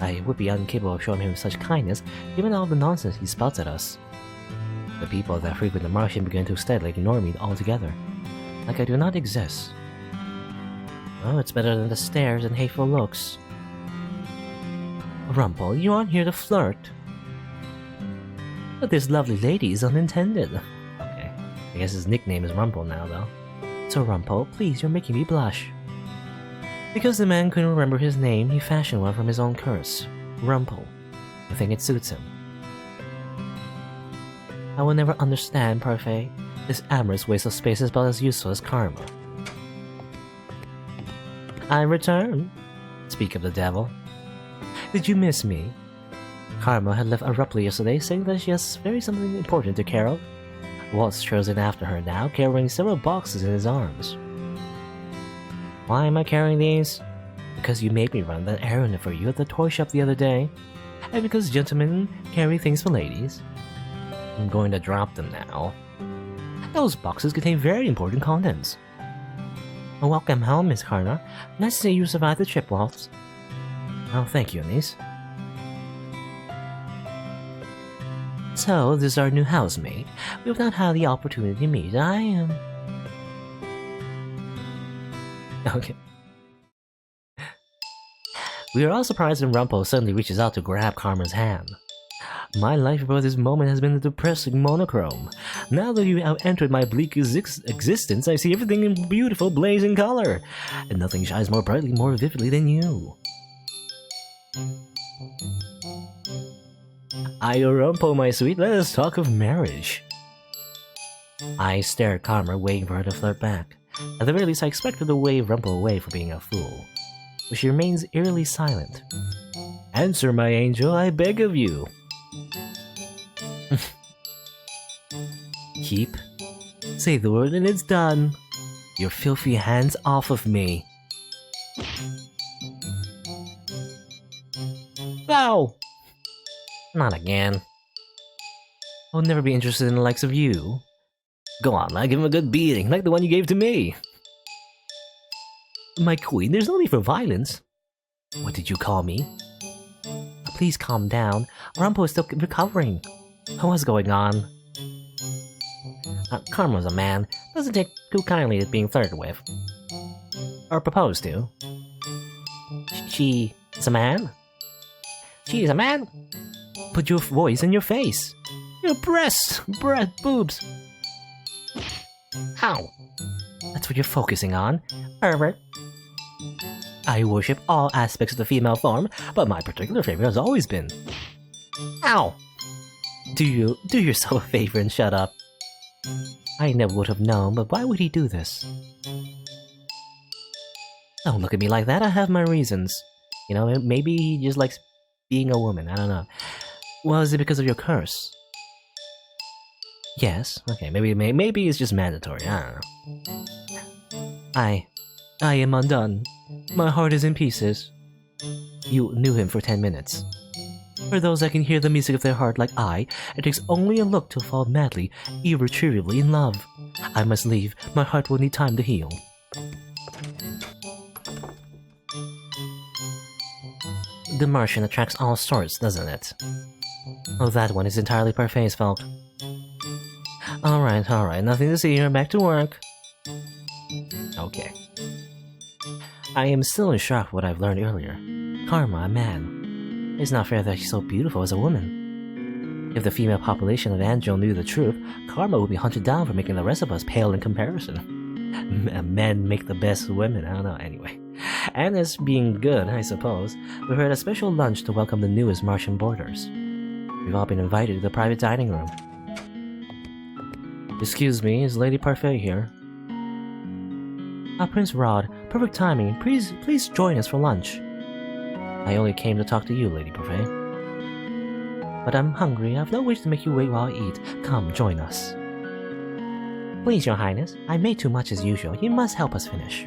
I would be incapable of showing him such kindness, given all the nonsense he spouts at us. The people that frequent the Martian began to steadily ignore me altogether, like I do not exist. Oh, it's better than the stares and hateful looks. Rumpel, you aren't here to flirt. But this lovely lady is unintended. Okay, I guess his nickname is Rumpel now, though. So Rumpel, please, you're making me blush. Because the man couldn't remember his name, he fashioned one from his own curse. Rumpel. I think it suits him. I will never understand, Parfait. This amorous waste of space is about as useful as karma. I return. Speak of the devil. Did you miss me? Karma had left abruptly yesterday, saying that she has something important to care of. Waltz strolls in after her now, carrying several boxes in his arms. Why am I carrying these? Because you made me run that errand for you at the toy shop the other day, and because gentlemen carry things for ladies. I'm going to drop them now. Those boxes contain very important contents. Welcome home, Miss Carter. Nice to see you survived the trip, Waltz. Oh, thank you, niece. So, this is our new housemate. We've not had the opportunity to meet. I am... Okay. We are all surprised when Rumpel suddenly reaches out to grab Karma's hand. My life before this moment has been a depressing monochrome. Now that you have entered my bleak existence, I see everything in beautiful blazing color, and nothing shines more brightly, more vividly than you. Aye, Rumpel, my sweet, let us talk of marriage. I stare at Karma, waiting for her to flirt back. At the very least, I expected to wave Rumpel away for being a fool, but she remains eerily silent. Answer, my angel, I beg of you. Keep. Say the word and it's done. Your filthy hands off of me. Ow! Not again. I'll never be interested in the likes of you. Go on, lad, give him a good beating, like the one you gave to me. My queen, there's no need for violence. What did you call me? Please calm down. Rumpel is still recovering. What's going on? Karma's a man. Doesn't take too kindly to being flirted with. Or proposed to. She is a man? She is a man? Put your voice in your face. Your breasts, boobs. Ow. That's what you're focusing on, pervert. I worship all aspects of the female form, but my particular favorite has always been... Ow! Do yourself a favor and shut up. I never would have known, but why would he do this? Don't look at me like that, I have my reasons. You know, maybe he just likes being a woman, I don't know. Well, is it because of your curse? Yes, okay, maybe it's just mandatory, I don't know. I am undone. My heart is in pieces. You knew him for 10 minutes. For those that can hear the music of their heart like I, it takes only a look to fall madly, irretrievably in love. I must leave. My heart will need time to heal. The Martian attracts all sorts, doesn't it? Oh, that one is entirely parfait's fault. Alright, nothing to see here, back to work. Okay. I am still in shock with what I've learned earlier. Karma, a man. It's not fair that she's so beautiful as a woman. If the female population of Angel knew the truth, Karma would be hunted down for making the rest of us pale in comparison. Men make the best women, I don't know, anyway. And as being good, I suppose, we had a special lunch to welcome the newest Martian boarders. We've all been invited to the private dining room. Excuse me, is Lady Parfait here? Prince Rod, perfect timing. Please join us for lunch. I only came to talk to you, Lady Parfait. But I'm hungry. I have no wish to make you wait while I eat. Come, join us. Please, Your Highness. I made too much as usual. You must help us finish.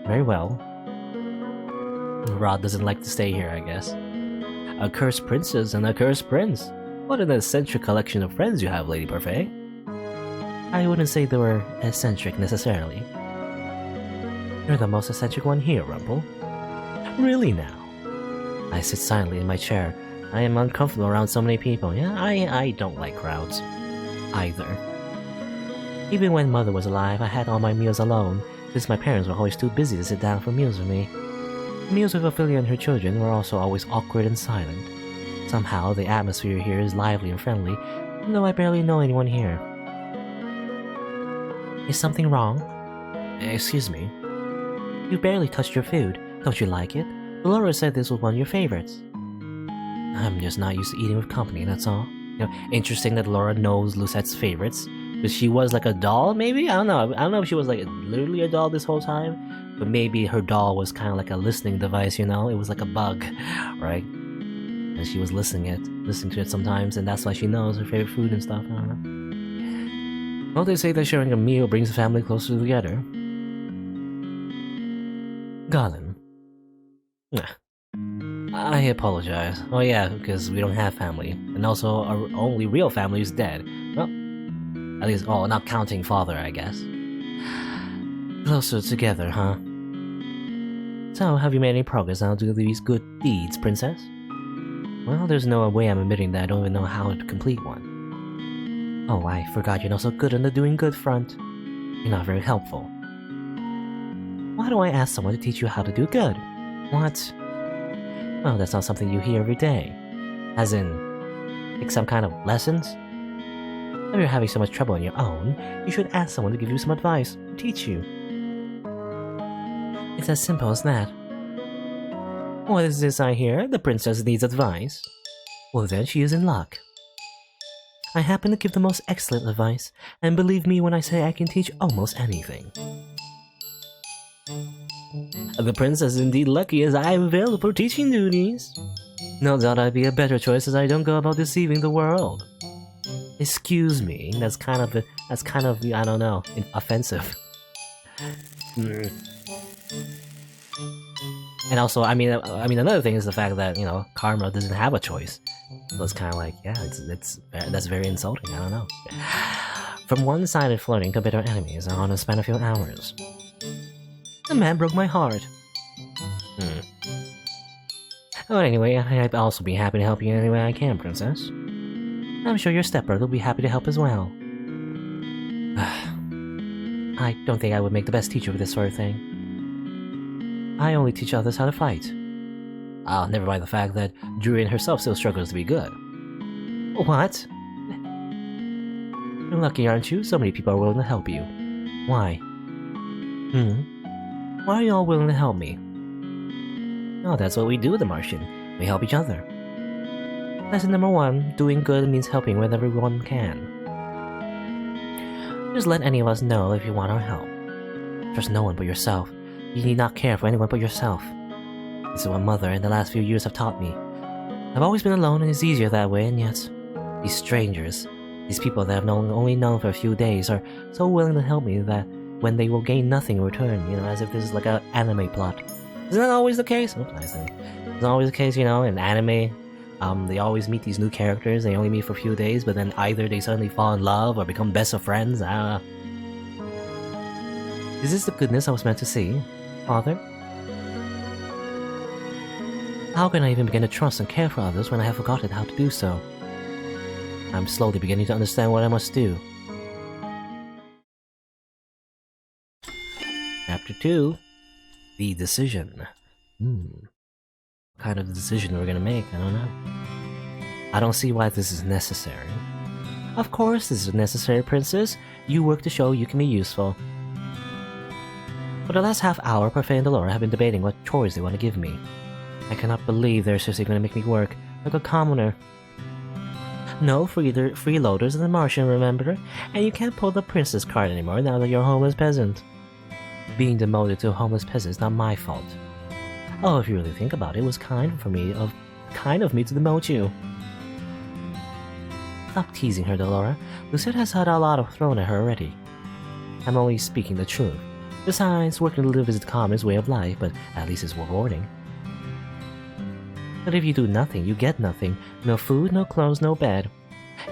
Very well. Rod doesn't like to stay here, I guess. A cursed princess and a cursed prince. What an eccentric collection of friends you have, Lady Parfait. I wouldn't say they were eccentric necessarily. You're the most eccentric one here, Rumple. Really now? I sit silently in my chair. I am uncomfortable around so many people. Yeah, I don't like crowds. Either. Even when Mother was alive, I had all my meals alone, since my parents were always too busy to sit down for meals with me. Meals with Ophelia and her children were also always awkward and silent. Somehow, the atmosphere here is lively and friendly, even though I barely know anyone here. Is something wrong? Excuse me. You barely touched your food. Don't you like it? Laura said this was one of your favorites. I'm just not used to eating with company, that's all. You know, interesting that Laura knows Lucettes' favorites. But she was like a doll, maybe? I don't know if she was like literally a doll this whole time. But maybe her doll was kind of like a listening device, you know? It was like a bug, right? And she was listening to it sometimes, and that's why she knows her favorite food and stuff. I don't know. Well, they say that sharing a meal brings the family closer together. Garland. I apologize. Oh yeah, because we don't have family. And also, our only real family is dead. Well, at least, not counting father, I guess. Closer together, huh? So, have you made any progress on doing these good deeds, Princess? Well, there's no way I'm admitting that I don't even know how to complete one. Oh, I forgot you're not so good on the doing good front. You're not very helpful. Why do I ask someone to teach you how to do good? What? Well, that's not something you hear every day. As in, like some kind of lessons? If you're having so much trouble on your own, you should ask someone to give you some advice, teach you. It's as simple as that. What is this I hear? The princess needs advice. Well then, she is in luck. I happen to give the most excellent advice, and believe me when I say I can teach almost anything. The princess is indeed lucky as I am available for teaching duties. No doubt I'd be a better choice as I don't go about deceiving the world. Excuse me, that's kind of, I don't know, offensive. And also, I mean, another thing is the fact that, you know, Karma doesn't have a choice. So it's kind of like, yeah, that's very insulting, I don't know. From one-sided flirting to bitter enemies on a span of a few hours. The man broke my heart. Oh, anyway, I'd also be happy to help you in any way I can, Princess. I'm sure your stepbrother will be happy to help as well. I don't think I would make the best teacher for this sort of thing. I only teach others how to fight. Never mind the fact that Druin herself still struggles to be good. What? You're lucky, aren't you? So many people are willing to help you. Why? Why are you all willing to help me? Oh, that's what we do with the Martian. We help each other. Lesson number 1, doing good means helping whenever one can. Just let any of us know if you want our help. Trust no one but yourself. You need not care for anyone but yourself. This is what Mother in the last few years have taught me. I've always been alone and it's easier that way, and yet, these strangers, these people that I've only known for a few days are so willing to help me that when they will gain nothing in return, you know, as if this is like an anime plot. Isn't that always the case? Oops, nice thing. It's always the case, you know, in anime. They always meet these new characters. They only meet for a few days, but then either they suddenly fall in love or become best of friends. Is this the goodness I was meant to see, Father? How can I even begin to trust and care for others when I have forgotten how to do so? I'm slowly beginning to understand what I must do. Chapter 2. The Decision. What kind of decision we're gonna make, I don't know. I don't see why this is necessary. Of course this is necessary, Princess. You work to show you can be useful. For the last half hour, Parfait and Delora have been debating what chores they want to give me. I cannot believe they're seriously going to make me work like a commoner. No freeloaders in the Martian, remember? And you can't pull the princess card anymore now that you're a homeless peasant. Being demoted to a homeless peasant is not my fault. Oh, if you really think about it, it was kind of me to demote you. Stop teasing her, Delora. Lucette has had a lot of thrown at her already. I'm only speaking the truth. Besides, working to live is the commonest way of life, but at least it's rewarding. But if you do nothing, you get nothing. No food, no clothes, no bed.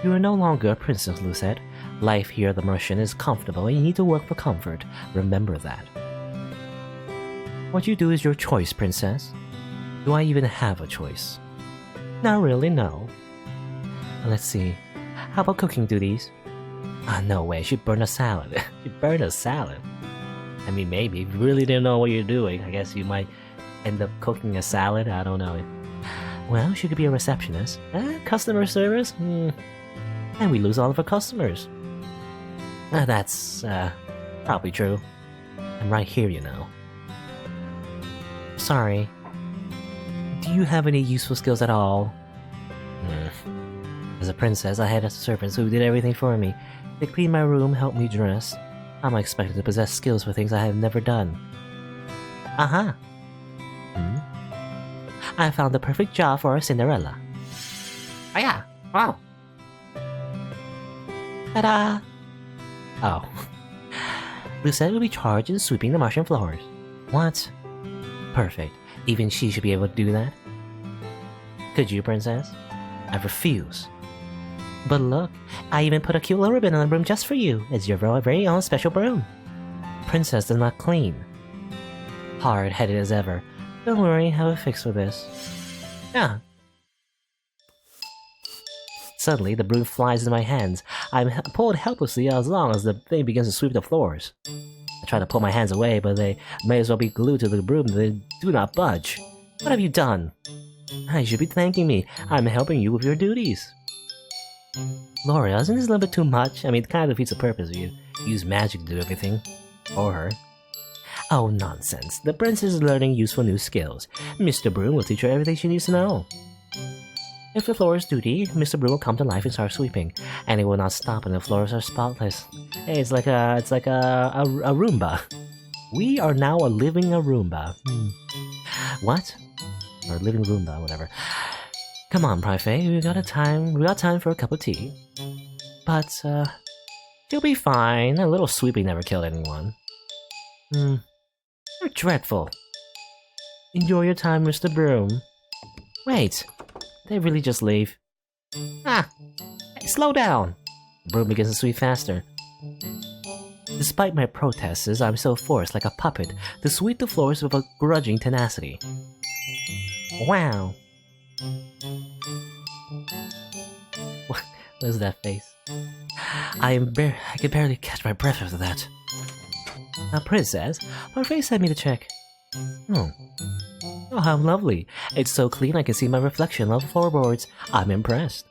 You are no longer a princess, Lucette. Life here at the Martian is comfortable and you need to work for comfort. Remember that. What you do is your choice, Princess. Do I even have a choice? Not really, no. Let's see. How about cooking duties? No way, she'd burn a salad. She'd burn a salad. I mean, maybe. If you really didn't know what you're doing, I guess you might end up cooking a salad. I don't know. Well, she could be a receptionist. Customer service? And we lose all of our customers. That's probably true. I'm right here, you know. Sorry. Do you have any useful skills at all? As a princess, I had servants who did everything for me. They cleaned my room, helped me dress. I'm expected to possess skills for things I have never done. I found the perfect job for our Cinderella. Oh yeah! Wow! Ta-da! Oh. Lucette will be charged in sweeping the Martian floors. What? Perfect. Even she should be able to do that. Could you, Princess? I refuse. But look, I even put a cute little ribbon on the broom just for you. It's your very own special broom. Princess does not clean. Hard-headed as ever. Don't worry, I have a fix for this. Suddenly, the broom flies into my hands. I'm pulled helplessly as long as the thing begins to sweep the floors. I try to pull my hands away, but they may as well be glued to the broom. They do not budge. What have you done? You should be thanking me. I'm helping you with your duties. Laura, isn't this a little bit too much? I mean, it kind of defeats the purpose if you use magic to do everything. For her. Oh, nonsense. The princess is learning useful new skills. Mr. Broom will teach her everything she needs to know. If the floor is dirty, Mr. Broom will come to life and start sweeping, and it will not stop until the floors are spotless. Hey, it's like a Roomba. We are now a living Roomba. What? Or living Roomba, whatever. Come on, Parfait, we got time for a cup of tea. But, you'll be fine. A little sweeping never killed anyone. You're dreadful. Enjoy your time, Mr. Broom. Wait, did they really just leave? Hey, slow down! The broom begins to sweep faster. Despite my protests, I'm so forced like a puppet to sweep the floors with a grudging tenacity. Wow. What is that face? I can barely catch my breath after that. Now, Princess, Parfait sent me to check. Oh, how lovely. It's so clean I can see my reflection on the floorboards. I'm impressed.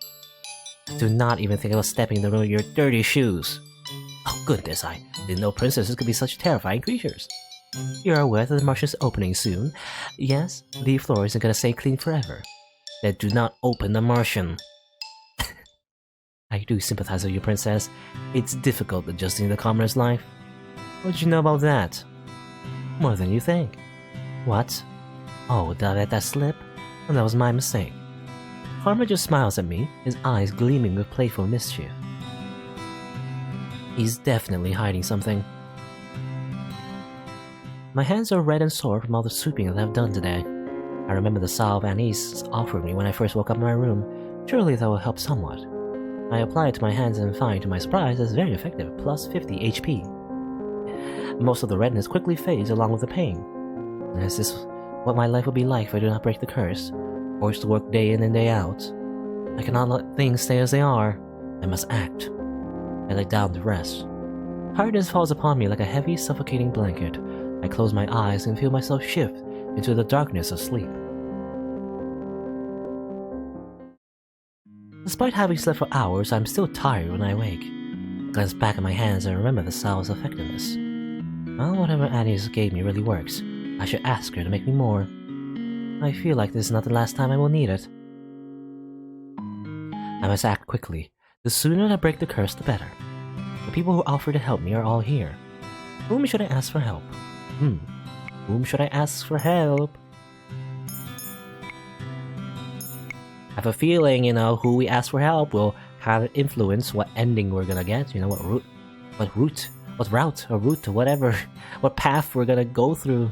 Do not even think about stepping in your dirty shoes. Oh goodness, I didn't know princesses could be such terrifying creatures. You're aware that the Martian's opening soon? Yes, the floor isn't gonna stay clean forever. Then do not open the Martian. I do sympathize with you, Princess. It's difficult adjusting to the commoner's life. What did you know about that? More than you think. What? Oh, did I let that slip? Well, that was my mistake. Farmer just smiles at me, his eyes gleaming with playful mischief. He's definitely hiding something. My hands are red and sore from all the sweeping that I've done today. I remember the salve anise offered me when I first woke up in my room. Surely that will help somewhat. I apply it to my hands and find, to my surprise, it's very effective, plus 50 HP. Most of the redness quickly fades along with the pain. Is this what my life would be like if I do not break the curse? Forced to work day in and day out. I cannot let things stay as they are. I must act. I lay down to rest. Tiredness falls upon me like a heavy, suffocating blanket. I close my eyes and feel myself shift into the darkness of sleep. Despite having slept for hours, I'm still tired when I wake. I glance back at my hands and remember the salve's effectiveness. Well, whatever Annie's gave me really works. I should ask her to make me more. I feel like this is not the last time I will need it. I must act quickly. The sooner I break the curse, the better. The people who offer to help me are all here. Whom should I ask for help? Whom should I ask for help? I have a feeling, who we ask for help will kind of influence what ending we're gonna get. What route, or whatever, what path we're gonna go through.